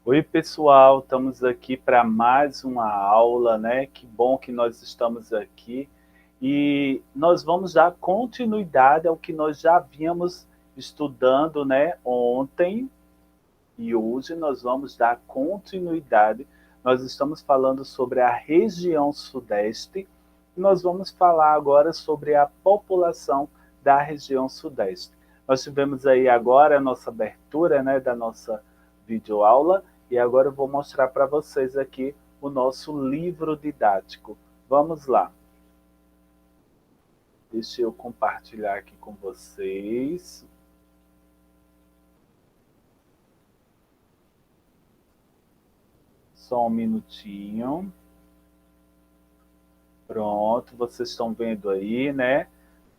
Oi, pessoal, estamos aqui para mais uma aula, né? Que bom que nós estamos aqui e nós vamos dar continuidade ao que nós já vínhamos estudando, né, ontem e hoje nós vamos dar continuidade. Nós estamos falando sobre a região Sudeste e nós vamos falar agora sobre a população da região Sudeste. Nós tivemos aí agora a nossa abertura, né, da nossa videoaula e agora eu vou mostrar para vocês aqui o nosso livro didático. Vamos lá. Deixa eu compartilhar aqui com vocês. Só um minutinho. Pronto, vocês estão vendo aí, né?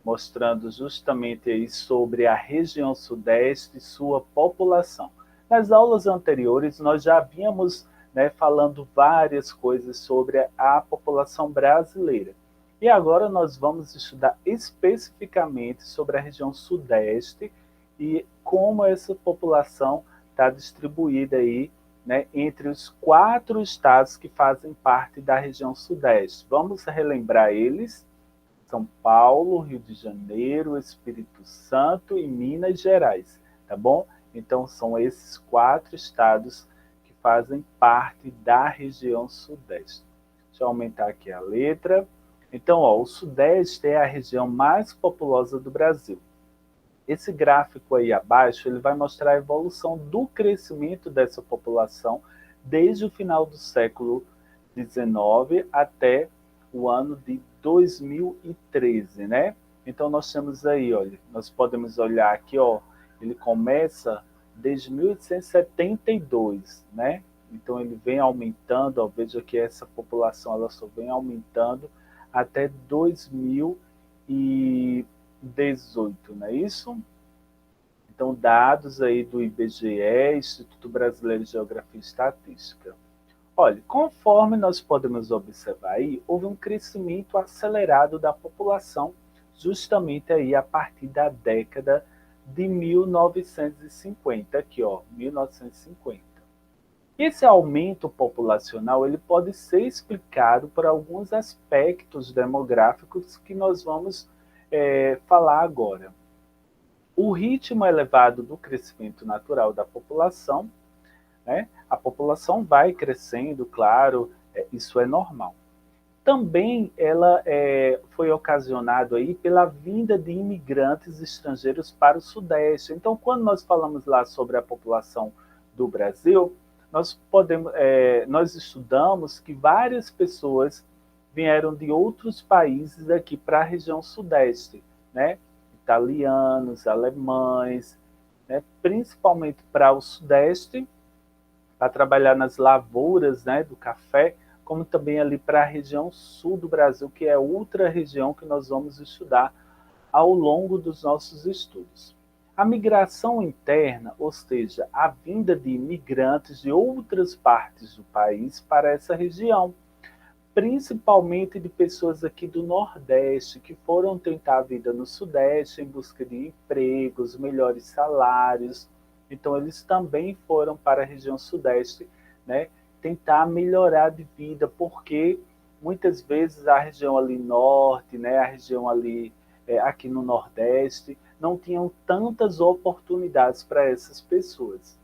Mostrando justamente aí sobre a região Sudeste e sua população. Nas aulas anteriores, nós já vínhamos, né, falando várias coisas sobre a população brasileira. E agora nós vamos estudar especificamente sobre a região Sudeste e como essa população está distribuída aí, né, entre os 4 estados que fazem parte da região Sudeste. Vamos relembrar eles: São Paulo, Rio de Janeiro, Espírito Santo e Minas Gerais, tá bom? Então são esses 4 estados que fazem parte da região Sudeste. Deixa eu aumentar aqui a letra. Então, ó, o Sudeste é a região mais populosa do Brasil. Esse gráfico aí abaixo, ele vai mostrar a evolução do crescimento dessa população desde o final do século XIX até o ano de 2013, né? Então nós temos aí, olha, nós podemos olhar aqui, ó, ele começa desde 1872, né? Então ele vem aumentando, ó, veja que essa população ela só vem aumentando até 2018, não é isso? Então, dados aí do IBGE, Instituto Brasileiro de Geografia e Estatística. Olha, conforme nós podemos observar aí, houve um crescimento acelerado da população, justamente aí a partir da década de 1950, aqui ó, 1950. Esse aumento populacional ele pode ser explicado por alguns aspectos demográficos que nós vamos falar agora. O ritmo elevado do crescimento natural da população, né? A população vai crescendo, claro, isso é normal. Também ela foi ocasionado aí pela vinda de imigrantes estrangeiros para o Sudeste. Então, quando nós falamos lá sobre a população do Brasil, nós estudamos que várias pessoas vieram de outros países aqui para a região Sudeste, né? Italianos, alemães, né? Principalmente para o Sudeste, para trabalhar nas lavouras, né, do café, como também ali para a região sul do Brasil, que é outra região que nós vamos estudar ao longo dos nossos estudos. A migração interna, ou seja, a vinda de imigrantes de outras partes do país para essa região, principalmente de pessoas aqui do Nordeste, que foram tentar a vida no Sudeste em busca de empregos, melhores salários. Então, eles também foram para a região Sudeste, né, tentar melhorar de vida, porque muitas vezes a região ali norte, né, a região ali aqui no Nordeste, não tinham tantas oportunidades para essas pessoas.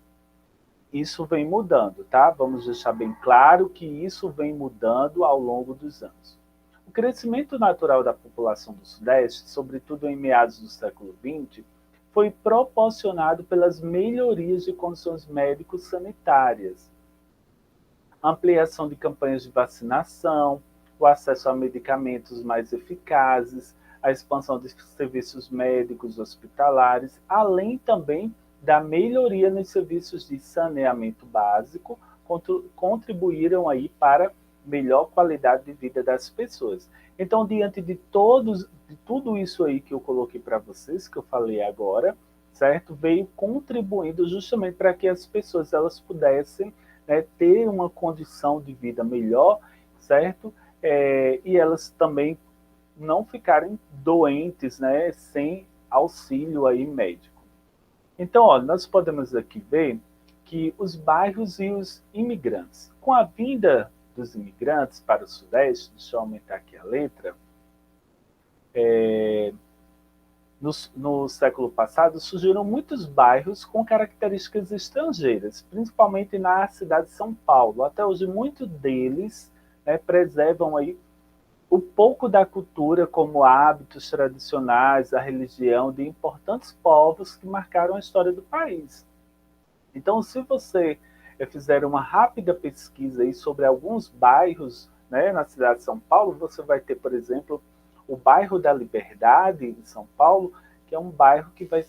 Isso vem mudando, tá? Vamos deixar bem claro que isso vem mudando ao longo dos anos. O crescimento natural da população do Sudeste, sobretudo em meados do século XX, foi proporcionado pelas melhorias de condições médico-sanitárias, ampliação de campanhas de vacinação, o acesso a medicamentos mais eficazes, a expansão de serviços médicos hospitalares, além também da melhoria nos serviços de saneamento básico, contribuíram aí para melhor qualidade de vida das pessoas. Então, diante de tudo isso aí que eu coloquei para vocês, que eu falei agora, certo? Veio contribuindo justamente para que as pessoas elas pudessem, né, ter uma condição de vida melhor, certo? E elas também não ficarem doentes, né, sem auxílio aí médico. Então, ó, nós podemos aqui ver que os bairros e os imigrantes. Com a vinda dos imigrantes para o Sudeste, deixa eu aumentar aqui a letra, no século passado surgiram muitos bairros com características estrangeiras, principalmente na cidade de São Paulo. Até hoje, muitos deles, né, preservam aí o pouco da cultura, como hábitos tradicionais, a religião de importantes povos que marcaram a história do país. Então, se você fizer uma rápida pesquisa aí sobre alguns bairros, né, na cidade de São Paulo, você vai ter, por exemplo, o bairro da Liberdade, em São Paulo, que é um bairro que vai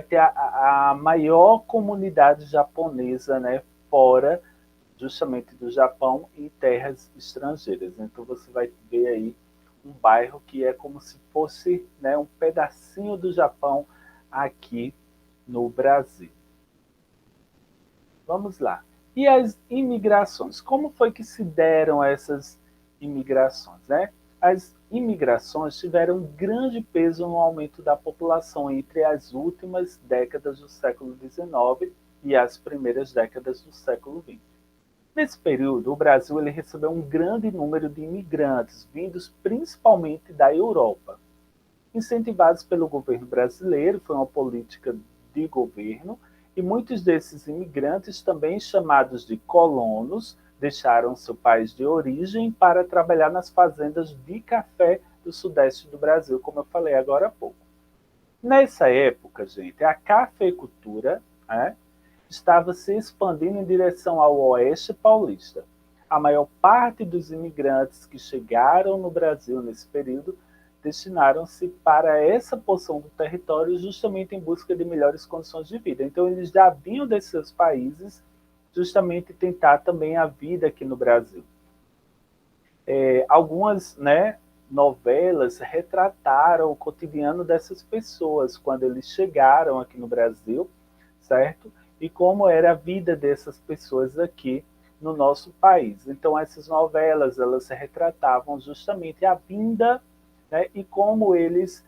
ter a maior comunidade japonesa, né, fora justamente do Japão e terras estrangeiras. Então você vai ver aí um bairro que é como se fosse, né, um pedacinho do Japão aqui no Brasil. Vamos lá. E as imigrações? Como foi que se deram essas imigrações, né? As imigrações tiveram um grande peso no aumento da população entre as últimas décadas do século XIX e as primeiras décadas do século XX. Nesse período, o Brasil ele recebeu um grande número de imigrantes, vindos principalmente da Europa. Incentivados pelo governo brasileiro, foi uma política de governo, e muitos desses imigrantes, também chamados de colonos, deixaram seu país de origem para trabalhar nas fazendas de café do sudeste do Brasil, como eu falei agora há pouco. Nessa época, gente, a cafeicultura, né, estava se expandindo em direção ao oeste paulista. A maior parte dos imigrantes que chegaram no Brasil nesse período destinaram-se para essa porção do território justamente em busca de melhores condições de vida. Então, eles já vinham desses seus países justamente tentar também a vida aqui no Brasil. Algumas, né, novelas retrataram o cotidiano dessas pessoas quando eles chegaram aqui no Brasil, certo? E como era a vida dessas pessoas aqui no nosso país. Então, essas novelas, elas retratavam justamente a vinda, né, e como eles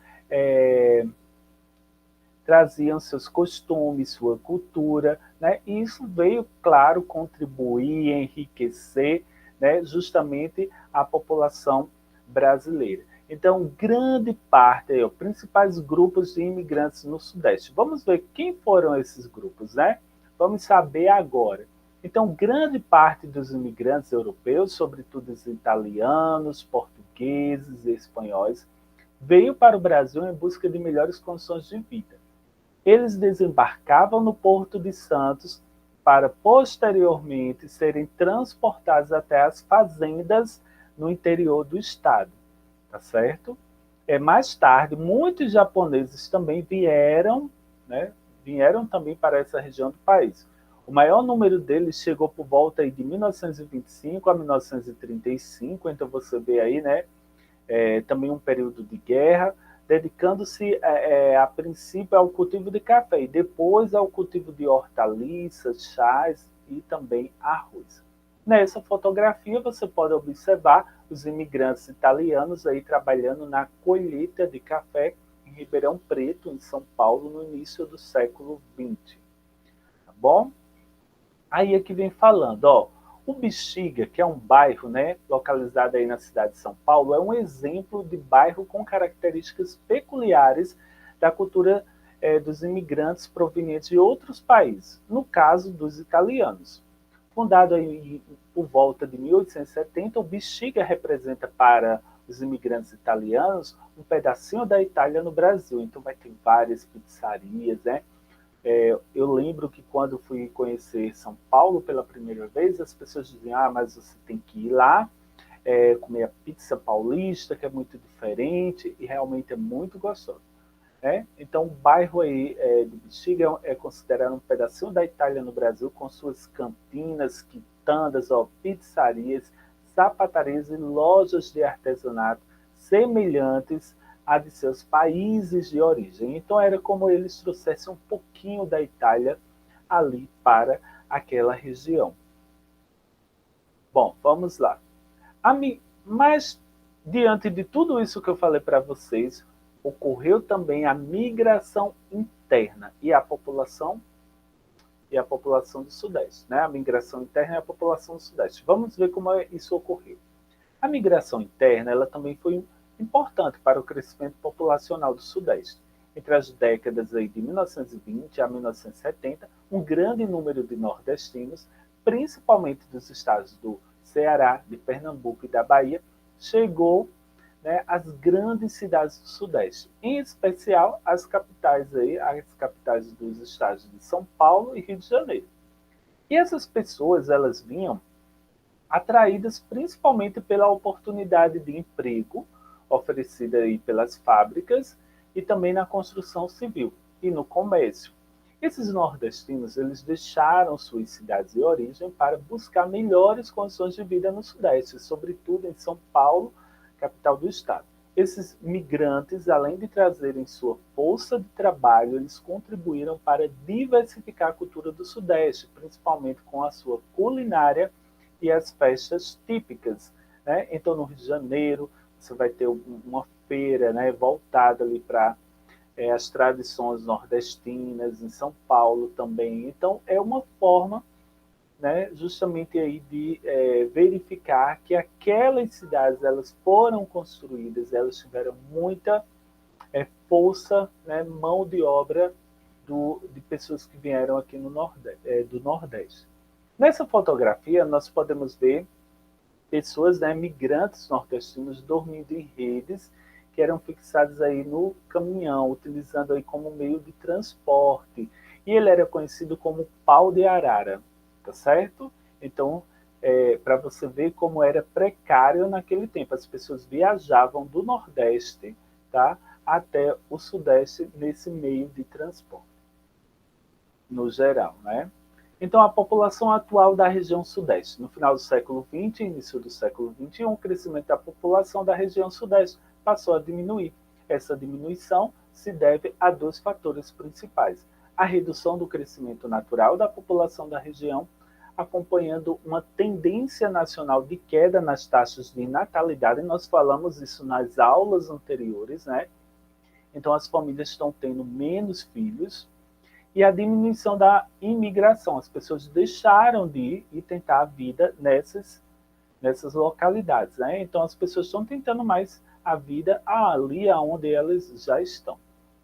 traziam seus costumes, sua cultura, né, e isso veio, claro, contribuir, enriquecer, né, justamente a população brasileira. Então, grande parte, os principais grupos de imigrantes no Sudeste. Vamos ver quem foram esses grupos, né? Vamos saber agora. Então, grande parte dos imigrantes europeus, sobretudo os italianos, portugueses e espanhóis, veio para o Brasil em busca de melhores condições de vida. Eles desembarcavam no Porto de Santos para, posteriormente, serem transportados até as fazendas no interior do estado, tá certo? Mais tarde, muitos japoneses também vieram, né, vieram também para essa região do país. O maior número deles chegou por volta aí de 1925 a 1935, então você vê aí, né, também um período de guerra, dedicando-se a princípio ao cultivo de café e depois ao cultivo de hortaliças, chás e também arroz. Nessa fotografia você pode observar os imigrantes italianos aí trabalhando na colheita de café em Ribeirão Preto, em São Paulo, no início do século XX. Tá bom? Aí é que vem falando, ó, o Bexiga, que é um bairro, né, localizado aí na cidade de São Paulo, é um exemplo de bairro com características peculiares da cultura dos imigrantes provenientes de outros países, no caso dos italianos. Fundado aí por volta de 1870, o Bexiga representa para os imigrantes italianos um pedacinho da Itália no Brasil. Então vai ter várias pizzarias, né? Eu lembro que quando fui conhecer São Paulo pela primeira vez, as pessoas diziam, mas você tem que ir lá, comer a pizza paulista, que é muito diferente, e realmente é muito gostoso. Né? Então, o bairro aí do Bexiga é considerado um pedacinho da Itália no Brasil, com suas cantinas, quitandas, pizzarias, sapatarias e lojas de artesanato semelhantes a de seus países de origem. Então, era como eles trouxessem um pouquinho da Itália ali para aquela região. Bom, vamos lá. Mas, diante de tudo isso que eu falei para vocês, ocorreu também a migração interna e a população do Sudeste, né? A migração interna e a população do Sudeste. Vamos ver como isso ocorreu. A migração interna, ela também foi importante para o crescimento populacional do Sudeste. Entre as décadas aí de 1920 a 1970, um grande número de nordestinos, principalmente dos estados do Ceará, de Pernambuco e da Bahia, chegou, né, às grandes cidades do Sudeste, em especial as capitais dos estados de São Paulo e Rio de Janeiro. E essas pessoas, elas vinham atraídas principalmente pela oportunidade de emprego oferecida aí pelas fábricas e também na construção civil e no comércio. Esses nordestinos, eles deixaram suas cidades de origem para buscar melhores condições de vida no Sudeste, sobretudo em São Paulo, capital do estado. Esses migrantes, além de trazerem sua força de trabalho, eles contribuíram para diversificar a cultura do Sudeste, principalmente com a sua culinária e as festas típicas, né? Então, no Rio de Janeiro, você vai ter uma feira, né, voltada ali para as tradições nordestinas, em São Paulo também. Então, é uma forma, né, justamente aí de verificar que aquelas cidades, elas foram construídas, elas tiveram muita força, né, mão de obra de pessoas que vieram aqui no do Nordeste. Nessa fotografia, nós podemos ver pessoas, né, migrantes nordestinos dormindo em redes que eram fixadas aí no caminhão, utilizando aí como meio de transporte. E ele era conhecido como pau de arara, tá certo? Então, para você ver como era precário naquele tempo. As pessoas viajavam do Nordeste, tá, até o Sudeste nesse meio de transporte, no geral, né? Então, a população atual da região Sudeste. No final do século XX e início do século XXI, o crescimento da população da região Sudeste passou a diminuir. Essa diminuição se deve a dois fatores principais. A redução do crescimento natural da população da região, acompanhando uma tendência nacional de queda nas taxas de natalidade. Nós falamos isso nas aulas anteriores, né? Então, as famílias estão tendo menos filhos, e a diminuição da imigração. As pessoas deixaram de ir e tentar a vida nessas localidades, né? Então, as pessoas estão tentando mais a vida ali onde elas já estão.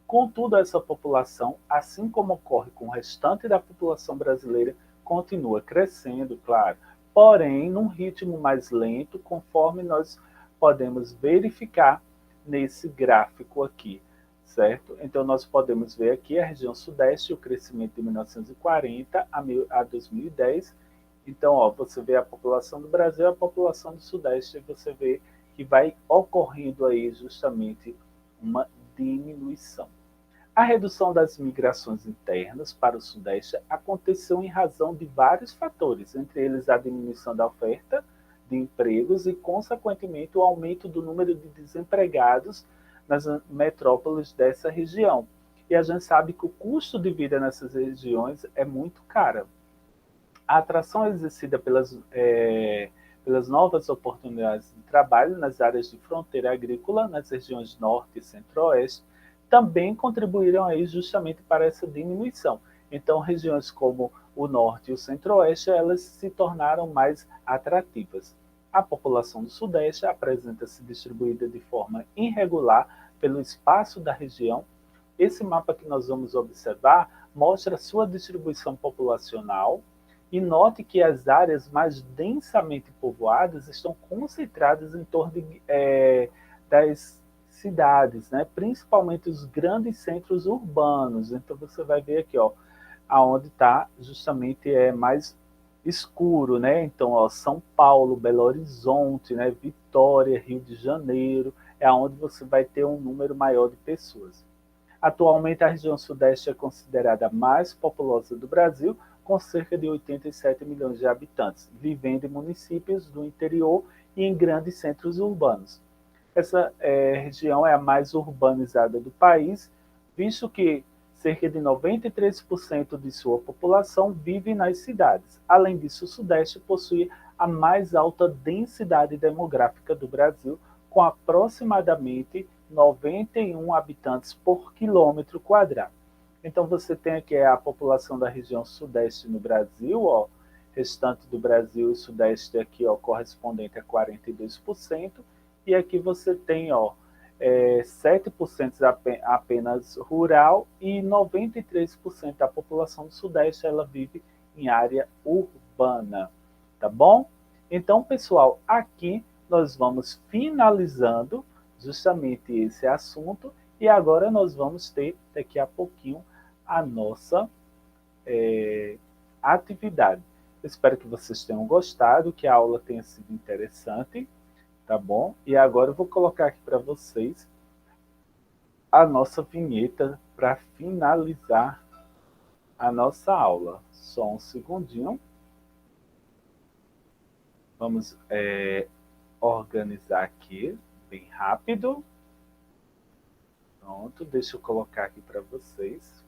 Contudo, essa população, assim como ocorre com o restante da população brasileira, continua crescendo, claro, porém, num ritmo mais lento, conforme nós podemos verificar nesse gráfico aqui, certo? Então, nós podemos ver aqui a região Sudeste, o crescimento de 1940 a 2010. Então, ó, você vê a população do Brasil, a população do Sudeste, e você vê que vai ocorrendo aí justamente uma diminuição. A redução das migrações internas para o Sudeste aconteceu em razão de vários fatores, entre eles a diminuição da oferta de empregos e, consequentemente, o aumento do número de desempregados nas metrópoles dessa região. E a gente sabe que o custo de vida nessas regiões é muito caro. A atração exercida pelas novas oportunidades de trabalho nas áreas de fronteira agrícola, nas regiões norte e centro-oeste, também contribuíram aí justamente para essa diminuição. Então, regiões como o norte e o centro-oeste, elas se tornaram mais atrativas. A população do Sudeste apresenta-se distribuída de forma irregular pelo espaço da região. Esse mapa que nós vamos observar mostra sua distribuição populacional e note que as áreas mais densamente povoadas estão concentradas em torno das cidades, né? Principalmente os grandes centros urbanos. Então você vai ver aqui, ó, aonde está justamente mais escuro, né? Então, ó, São Paulo, Belo Horizonte, né? Vitória, Rio de Janeiro, é onde você vai ter um número maior de pessoas. Atualmente, a região Sudeste é considerada a mais populosa do Brasil, com cerca de 87 milhões de habitantes, vivendo em municípios do interior e em grandes centros urbanos. Essa região é a mais urbanizada do país, visto que cerca de 93% de sua população vive nas cidades. Além disso, o Sudeste possui a mais alta densidade demográfica do Brasil, com aproximadamente 91 habitantes por quilômetro quadrado. Então, você tem aqui a população da região sudeste no Brasil, ó, restante do Brasil e sudeste aqui, ó, correspondente a 42%, e aqui você tem, ó, 7% apenas rural e 93% da população do sudeste, ela vive em área urbana, tá bom? Então, pessoal, aqui nós vamos finalizando justamente esse assunto e agora nós vamos ter daqui a pouquinho a nossa atividade. Espero que vocês tenham gostado, que a aula tenha sido interessante, tá bom? E agora eu vou colocar aqui para vocês a nossa vinheta para finalizar a nossa aula. Só um segundinho. Vamos organizar aqui bem rápido. Pronto, deixa eu colocar aqui para vocês.